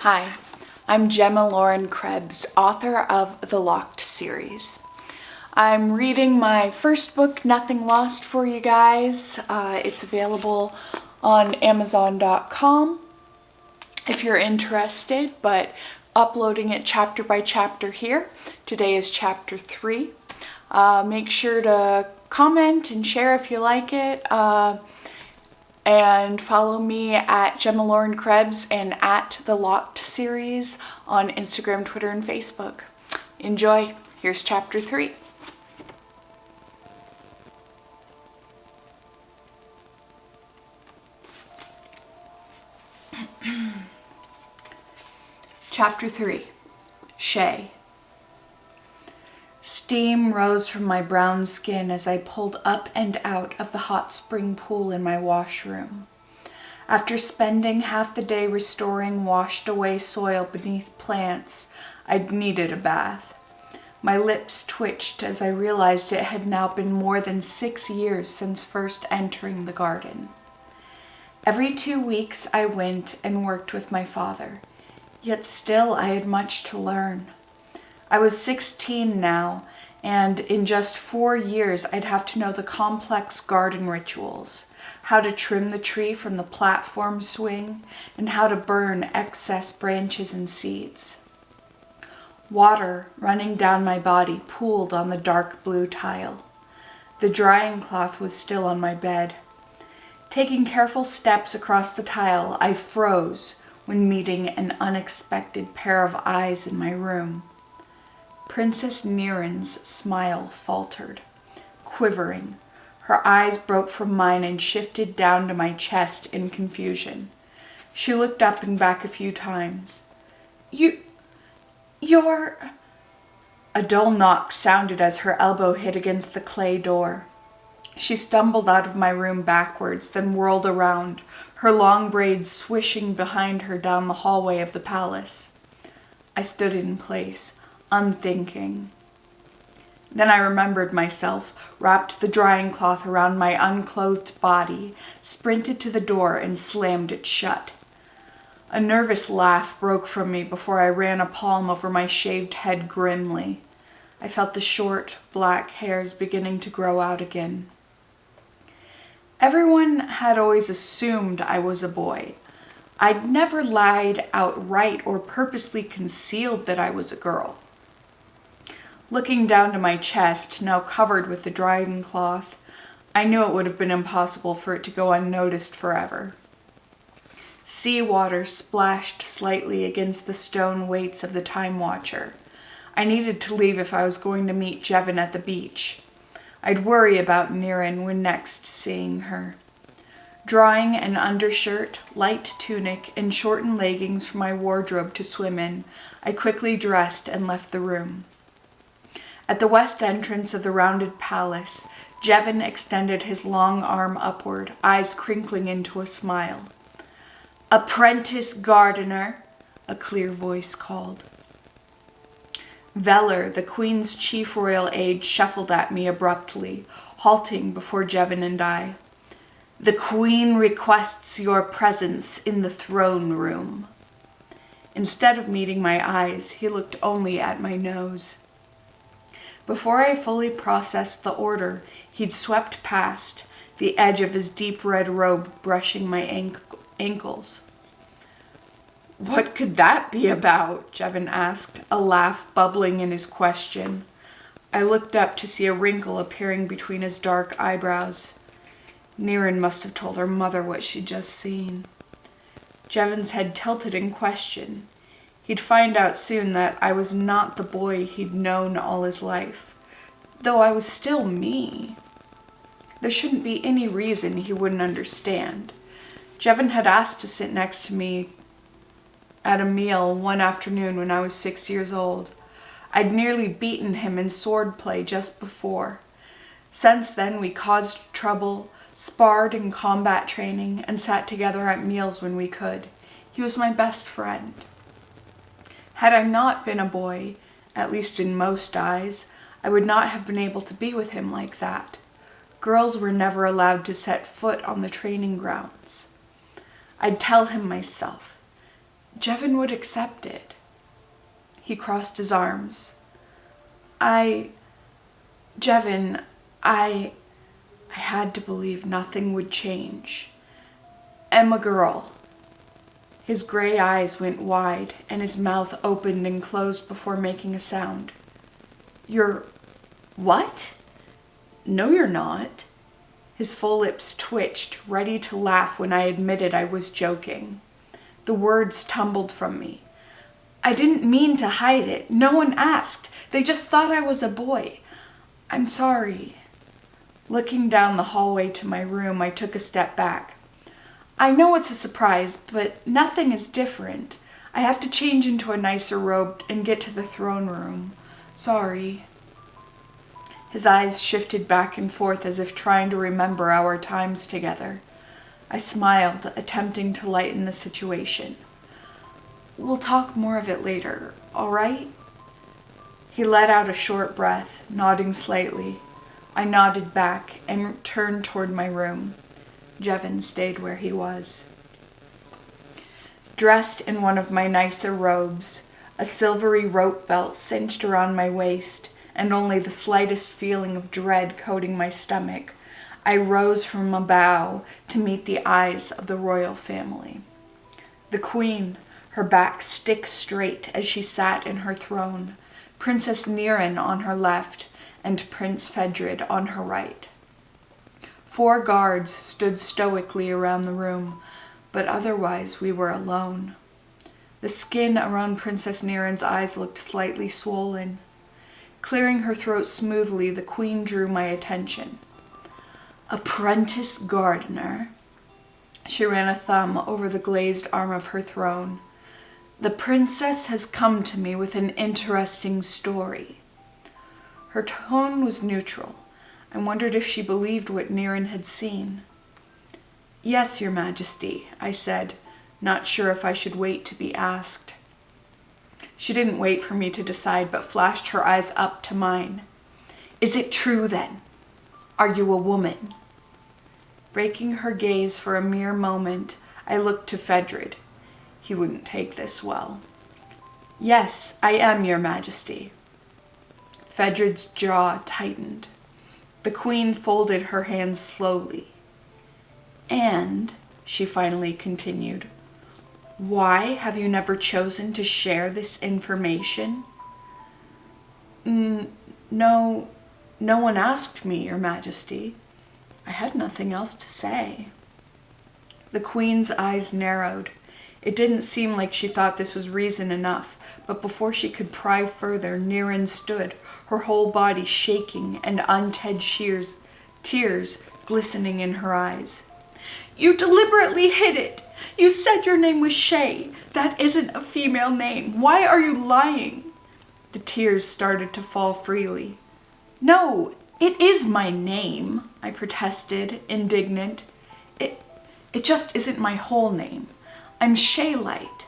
Hi, I'm Gemma Lauren Krebs, author of the Locked series. I'm reading my first book, Nothing Lost, for you guys. It's available on Amazon.com if you're interested, but uploading it chapter by chapter here. Today is chapter 3. Make sure to comment and share if you like it. And follow me at Gemma Lauren Krebs and at the Locked series on Instagram, Twitter, and Facebook. Enjoy. Here's chapter 3. Chapter 3. Shay. Steam rose from my brown skin as I pulled up and out of the hot spring pool in my washroom. After spending half the day restoring washed away soil beneath plants, I'd needed a bath. My lips twitched as I realized it had now been more than 6 years since first entering the garden. Every 2 weeks I went and worked with my father, yet still I had much to learn. I was 16 now, and in just 4 years I'd have to know the complex garden rituals, how to trim the tree from the platform swing, and how to burn excess branches and seeds. Water running down my body pooled on the dark blue tile. The drying cloth was still on my bed. Taking careful steps across the tile, I froze when meeting an unexpected pair of eyes in my room. Princess Niren's smile faltered, quivering. Her eyes broke from mine and shifted down to my chest in confusion. She looked up and back a few times. You're... A dull knock sounded as her elbow hit against the clay door. She stumbled out of my room backwards, then whirled around, her long braids swishing behind her down the hallway of the palace. I stood in place, unthinking. Then I remembered myself, wrapped the drying cloth around my unclothed body, sprinted to the door, and slammed it shut. A nervous laugh broke from me before I ran a palm over my shaved head grimly. I felt the short, black hairs beginning to grow out again. Everyone had always assumed I was a boy. I'd never lied outright or purposely concealed that I was a girl. Looking down to my chest, now covered with the drying cloth, I knew it would have been impossible for it to go unnoticed forever. Seawater splashed slightly against the stone weights of the time watcher. I needed to leave if I was going to meet Jevin at the beach. I'd worry about Niren when next seeing her. Drawing an undershirt, light tunic, and shortened leggings from my wardrobe to swim in, I quickly dressed and left the room. At the west entrance of the rounded palace, Jevin extended his long arm upward, eyes crinkling into a smile. "Apprentice gardener," a clear voice called. Veller, the Queen's chief royal aide, shuffled at me abruptly, halting before Jevin and I. "The Queen requests your presence in the throne room." Instead of meeting my eyes, he looked only at my nose. Before I fully processed the order, he'd swept past, the edge of his deep red robe brushing my ankles. "What could that be about?" Jevin asked, a laugh bubbling in his question. I looked up to see a wrinkle appearing between his dark eyebrows. Niren must have told her mother what she'd just seen. Jevin's head tilted in question. He'd find out soon that I was not the boy he'd known all his life, though I was still me. There shouldn't be any reason he wouldn't understand. Jevin had asked to sit next to me at a meal one afternoon when I was 6 years old. I'd nearly beaten him in swordplay just before. Since then, we caused trouble, sparred in combat training, and sat together at meals when we could. He was my best friend. Had I not been a boy, at least in most eyes, I would not have been able to be with him like that. Girls were never allowed to set foot on the training grounds. I'd tell him myself. Jevin would accept it. He crossed his arms. Jevin, I had to believe nothing would change. I'm a girl. His gray eyes went wide and his mouth opened and closed before making a sound. You're what? No, you're not. His full lips twitched, ready to laugh when I admitted I was joking. The words tumbled from me. I didn't mean to hide it. No one asked. They just thought I was a boy. I'm sorry. Looking down the hallway to my room, I took a step back. I know it's a surprise, but nothing is different. I have to change into a nicer robe and get to the throne room. Sorry. His eyes shifted back and forth as if trying to remember our times together. I smiled, attempting to lighten the situation. We'll talk more of it later, all right? He let out a short breath, nodding slightly. I nodded back and turned toward my room. Jevin stayed where he was. Dressed in one of my nicer robes, a silvery rope belt cinched around my waist, and only the slightest feeling of dread coating my stomach, I rose from a bow to meet the eyes of the royal family. The queen, her back stick straight as she sat in her throne, Princess Niren on her left, and Prince Fedrid on her right. 4 guards stood stoically around the room, but otherwise we were alone. The skin around Princess Niren's eyes looked slightly swollen. Clearing her throat smoothly, the queen drew my attention. Apprentice gardener. She ran a thumb over the glazed arm of her throne. The princess has come to me with an interesting story. Her tone was neutral. I wondered if she believed what Niren had seen. Yes, Your Majesty, I said, not sure if I should wait to be asked. She didn't wait for me to decide, but flashed her eyes up to mine. Is it true, then? Are you a woman? Breaking her gaze for a mere moment, I looked to Fedrid. He wouldn't take this well. Yes, I am, Your Majesty. Fedrid's jaw tightened. The queen folded her hands slowly. And, she finally continued, why have you never chosen to share this information? No one asked me, Your Majesty. I had nothing else to say. The queen's eyes narrowed. It didn't seem like she thought this was reason enough, but before she could pry further, Niren stood, her whole body shaking and unted tears glistening in her eyes. You deliberately hid it. You said your name was Shay. That isn't a female name. Why are you lying? The tears started to fall freely. No, it is my name, I protested, indignant. It just isn't my whole name. I'm Shaylight.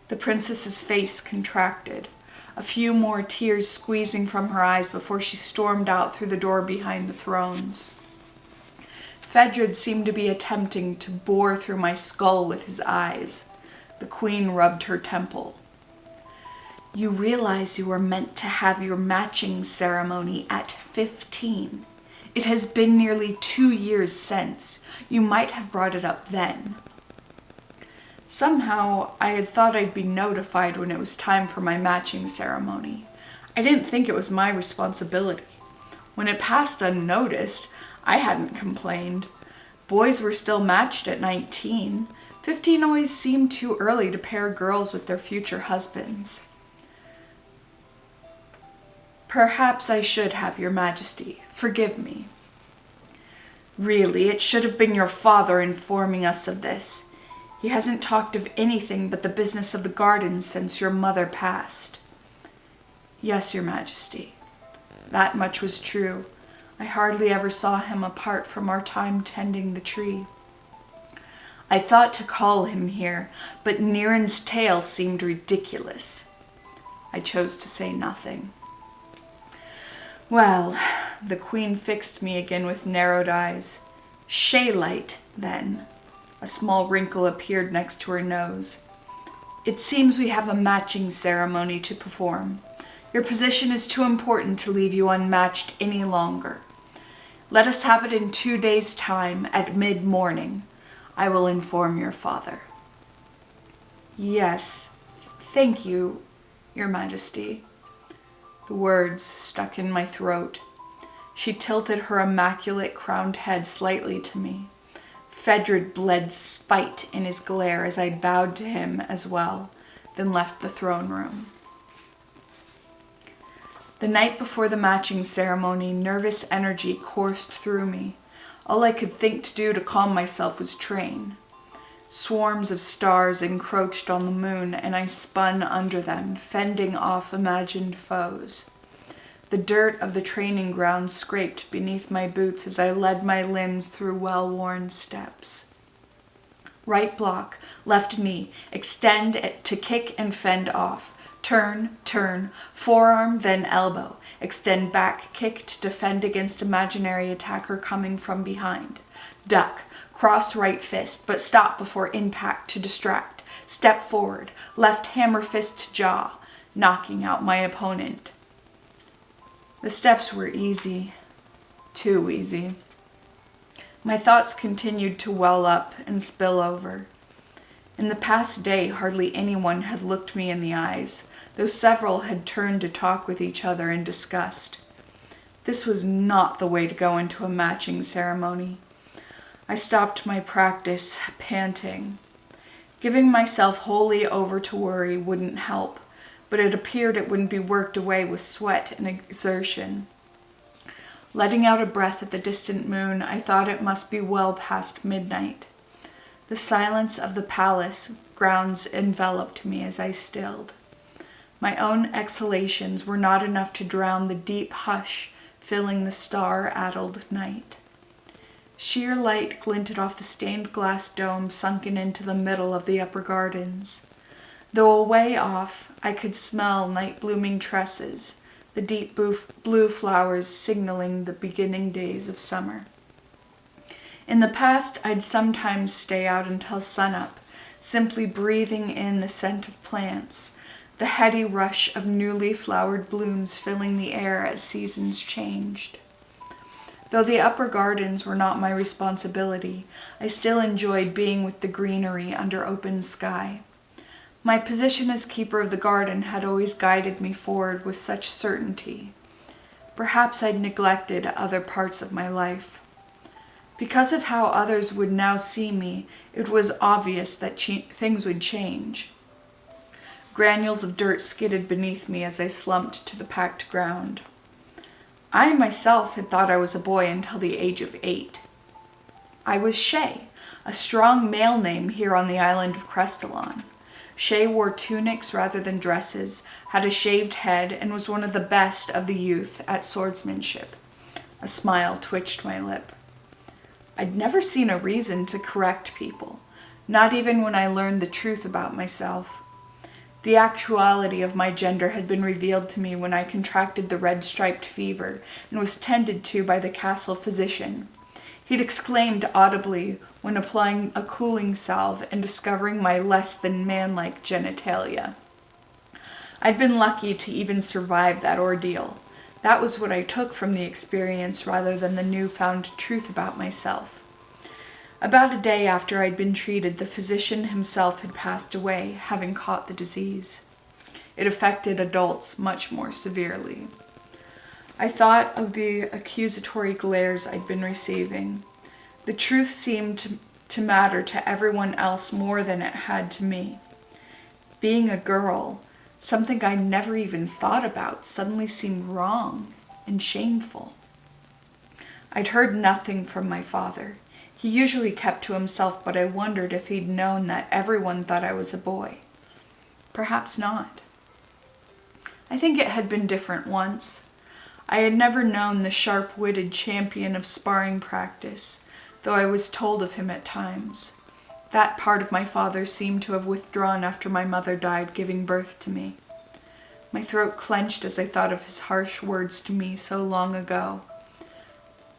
The princess's face contracted, a few more tears squeezing from her eyes before she stormed out through the door behind the thrones. Fedrid seemed to be attempting to bore through my skull with his eyes. The queen rubbed her temple. You realize you were meant to have your matching ceremony at 15. It has been nearly 2 years since. You might have brought it up then. Somehow, I had thought I'd be notified when it was time for my matching ceremony. I didn't think it was my responsibility. When it passed unnoticed, I hadn't complained. Boys were still matched at 19. 15 always seemed too early to pair girls with their future husbands. Perhaps I should have, Your Majesty. Forgive me. Really, it should have been your father informing us of this. He hasn't talked of anything but the business of the garden since your mother passed. Yes, Your Majesty. That much was true. I hardly ever saw him apart from our time tending the tree. I thought to call him here, but Niren's tale seemed ridiculous. I chose to say nothing. Well, the queen fixed me again with narrowed eyes. Shaylight, then. A small wrinkle appeared next to her nose. It seems we have a matching ceremony to perform. Your position is too important to leave you unmatched any longer. Let us have it in 2 days' time at mid-morning. I will inform your father." "Yes, thank you, Your Majesty." The words stuck in my throat. She tilted her immaculate crowned head slightly to me. Fedrid bled spite in his glare as I bowed to him as well, then left the throne room. The night before the matching ceremony, nervous energy coursed through me. All I could think to do to calm myself was train. Swarms of stars encroached on the moon, and I spun under them, fending off imagined foes. The dirt of the training ground scraped beneath my boots as I led my limbs through well-worn steps. Right block, left knee, extend to kick and fend off. Turn, forearm, then elbow. Extend back, kick to defend against imaginary attacker coming from behind. Duck, cross right fist, but stop before impact to distract. Step forward, left hammer fist to jaw, knocking out my opponent. The steps were easy, too easy. My thoughts continued to well up and spill over. In the past day, hardly anyone had looked me in the eyes, though several had turned to talk with each other in disgust. This was not the way to go into a matching ceremony. I stopped my practice, panting. Giving myself wholly over to worry wouldn't help, but it appeared it wouldn't be worked away with sweat and exertion. Letting out a breath at the distant moon, I thought it must be well past midnight. The silence of the palace grounds enveloped me as I stilled. My own exhalations were not enough to drown the deep hush filling the star-addled night. Sheer light glinted off the stained glass dome sunken into the middle of the upper gardens. Though a way off, I could smell night-blooming tresses, the deep blue flowers signaling the beginning days of summer. In the past, I'd sometimes stay out until sunup, simply breathing in the scent of plants, the heady rush of newly flowered blooms filling the air as seasons changed. Though the upper gardens were not my responsibility, I still enjoyed being with the greenery under open sky. My position as keeper of the garden had always guided me forward with such certainty. Perhaps I'd neglected other parts of my life. Because of how others would now see me, it was obvious that things would change. Granules of dirt skidded beneath me as I slumped to the packed ground. I myself had thought I was a boy until the age of 8. I was Shay, a strong male name here on the island of Crestalon. Shay wore tunics rather than dresses, had a shaved head, and was one of the best of the youth at swordsmanship. A smile twitched my lip. I'd never seen a reason to correct people, not even when I learned the truth about myself. The actuality of my gender had been revealed to me when I contracted the red-striped fever and was tended to by the castle physician. He'd exclaimed audibly when applying a cooling salve and discovering my less than man-like genitalia. I'd been lucky to even survive that ordeal. That was what I took from the experience rather than the newfound truth about myself. About a day after I'd been treated, the physician himself had passed away, having caught the disease. It affected adults much more severely. I thought of the accusatory glares I'd been receiving. The truth seemed to matter to everyone else more than it had to me. Being a girl, something I'd never even thought about, suddenly seemed wrong and shameful. I'd heard nothing from my father. He usually kept to himself, but I wondered if he'd known that everyone thought I was a boy. Perhaps not. I think it had been different once. I had never known the sharp-witted champion of sparring practice, though I was told of him at times. That part of my father seemed to have withdrawn after my mother died, giving birth to me. My throat clenched as I thought of his harsh words to me so long ago.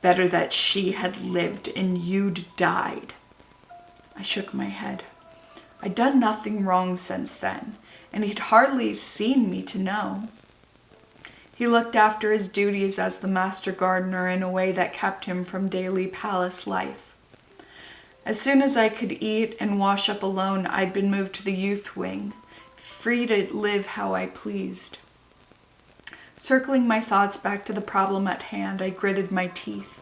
Better that she had lived and you'd died. I shook my head. I'd done nothing wrong since then, and he'd hardly seen me to know. He looked after his duties as the master gardener in a way that kept him from daily palace life. As soon as I could eat and wash up alone, I'd been moved to the youth wing, free to live how I pleased. Circling my thoughts back to the problem at hand, I gritted my teeth.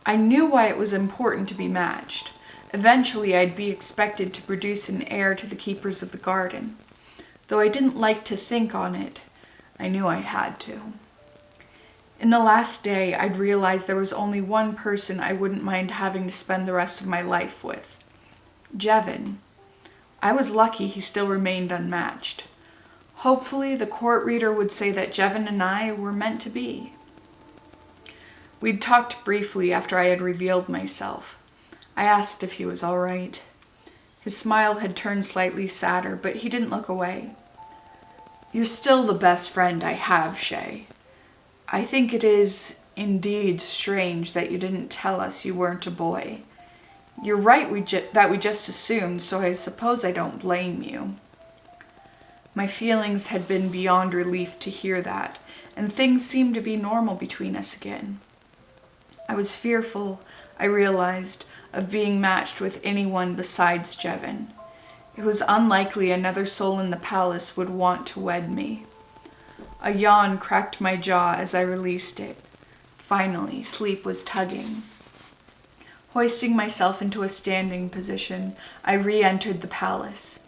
I knew why it was important to be matched. Eventually, I'd be expected to produce an heir to the keepers of the garden. Though I didn't like to think on it, I knew I had to. In the last day, I'd realized there was only one person I wouldn't mind having to spend the rest of my life with. Jevin. I was lucky he still remained unmatched. Hopefully, the court reader would say that Jevin and I were meant to be. We'd talked briefly after I had revealed myself. I asked if he was all right. His smile had turned slightly sadder, but he didn't look away. You're still the best friend I have, Shay. I think it is indeed strange that you didn't tell us you weren't a boy. You're right that we just assumed, so I suppose I don't blame you. My feelings had been beyond relief to hear that, and things seemed to be normal between us again. I was fearful, I realized, of being matched with anyone besides Jevin. It was unlikely another soul in the palace would want to wed me. A yawn cracked my jaw as I released it. Finally, sleep was tugging. Hoisting myself into a standing position, I re-entered the palace.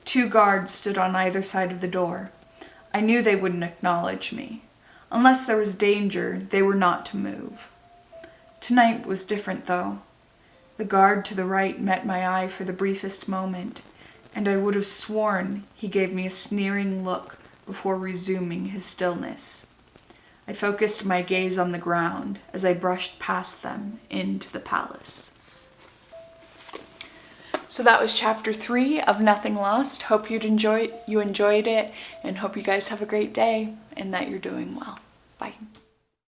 2 guards stood on either side of the door. I knew they wouldn't acknowledge me. Unless there was danger, they were not to move. Tonight was different, though. The guard to the right met my eye for the briefest moment, and I would have sworn he gave me a sneering look before resuming his stillness. I focused my gaze on the ground as I brushed past them into the palace. So that was chapter 3 of Nothing Lost. Hope you enjoyed it, and hope you guys have a great day and that you're doing well. Bye.